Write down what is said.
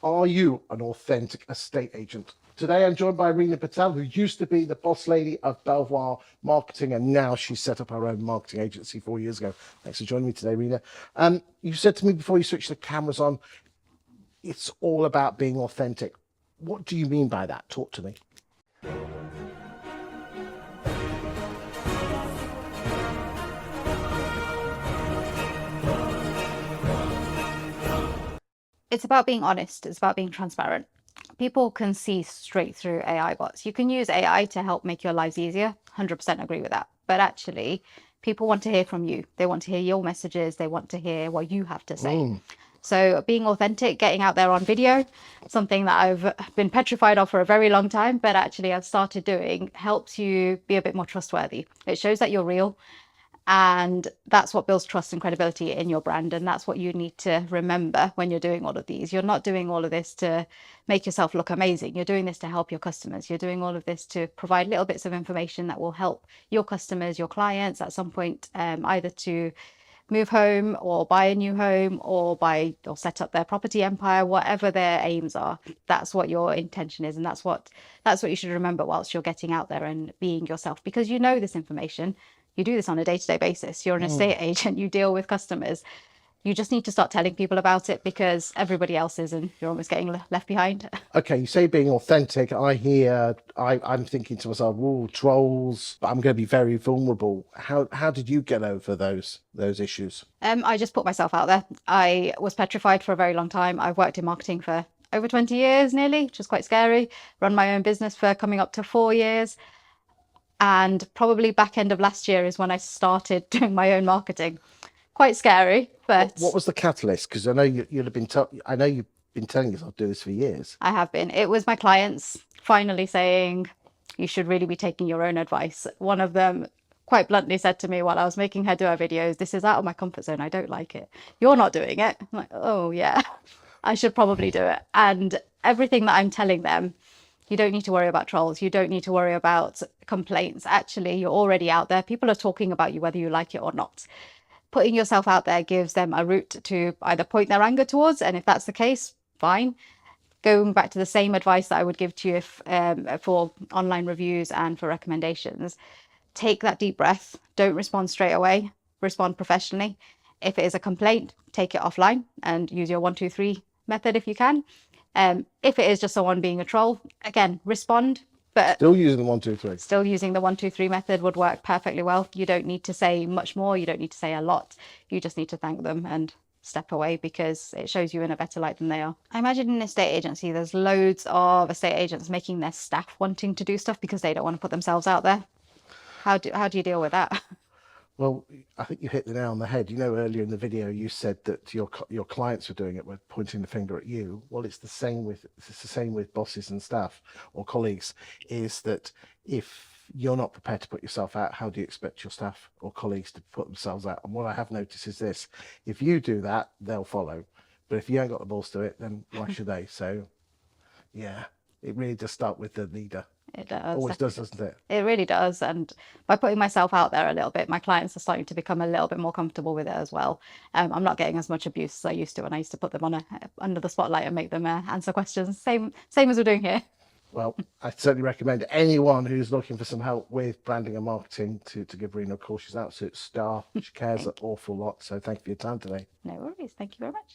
Are you an authentic estate agent? Today I'm joined by Reena Patel, who used to be the boss lady of Belvoir Marketing, and now she's set up her own marketing agency 4 years ago. Thanks for joining me today, Reena. You said to me before you switched the cameras on, it's all about being authentic. What do you mean by that? Talk to me. It's about being honest. It's about being transparent. People can see straight through AI bots. You can use AI to help make your lives easier. 100% agree with that. But actually, people want to hear from you. They want to hear your messages. They want to hear what you have to say. So being authentic, getting out there on video, something that I've been petrified of for a very long time, but actually I've started doing, helps you be a bit more trustworthy. It shows that you're real. And that's what builds trust and credibility in your brand. And that's what you need to remember when you're doing all of these. You're not doing all of this to make yourself look amazing. You're doing this to help your customers. You're doing all of this to provide little bits of information that will help your customers, your clients at some point, either to move home or buy a new home or set up their property empire, whatever their aims are. That's what your intention is. And that's what you should remember whilst you're getting out there and being yourself, because you know this information. You do this on a day-to-day basis. You're an estate agent, you deal with customers. You just need to start telling people about it because everybody else is, and you're almost getting left behind. Okay, you say being authentic. I'm thinking to myself, oh, trolls, but I'm going to be very vulnerable. How did you get over those issues? I just put myself out there. I was petrified for a very long time. I've worked in marketing for over 20 years nearly, which is quite scary. Run my own business for coming up to 4 years. And probably back end of last year is when I started doing my own marketing. Quite scary, but What was the catalyst? Because I know you've been telling yourself to do this for years. I have been. It was my clients finally saying, you should really be taking your own advice. One of them quite bluntly said to me while I was making her do her videos, this is out of my comfort zone. I don't like it. You're not doing it. I'm like, oh yeah, I should probably do it. And everything that I'm telling them, you don't need to worry about trolls. You don't need to worry about complaints. Actually, you're already out there. People are talking about you, whether you like it or not. Putting yourself out there gives them a route to either point their anger towards, and if that's the case, fine. Going back to the same advice that I would give to you for online reviews and for recommendations, take that deep breath. Don't respond straight away. Respond professionally. If it is a complaint, take it offline and use your 1, 2, 3 method if you can. If it is just someone being a troll, again, respond. But still using the 1, 2, 3. Still using the 1, 2, 3 method would work perfectly well. You don't need to say much more. You don't need to say a lot. You just need to thank them and step away because it shows you in a better light than they are. I imagine in an estate agency, there's loads of estate agents making their staff wanting to do stuff because they don't want to put themselves out there. How do you deal with that? Well, I think you hit the nail on the head. You know, earlier in the video, you said that your clients were doing it, were pointing the finger at you. Well, it's the same with bosses and staff or colleagues. Is that if you're not prepared to put yourself out, how do you expect your staff or colleagues to put themselves out? And what I have noticed is this: if you do that, they'll follow. But if you ain't got the balls to it, then why should they? So, yeah, it really does start with the leader. It does. Always does, doesn't it? It really does. And by putting myself out there a little bit, my clients are starting to become a little bit more comfortable with it as well. I'm not getting as much abuse as I used to when I used to put them on under the spotlight and make them answer questions. Same as we're doing here. Well, I certainly recommend anyone who's looking for some help with branding and marketing to give Reena a call. She's an absolute star. She cares an awful lot. So thank you for your time today. No worries. Thank you very much.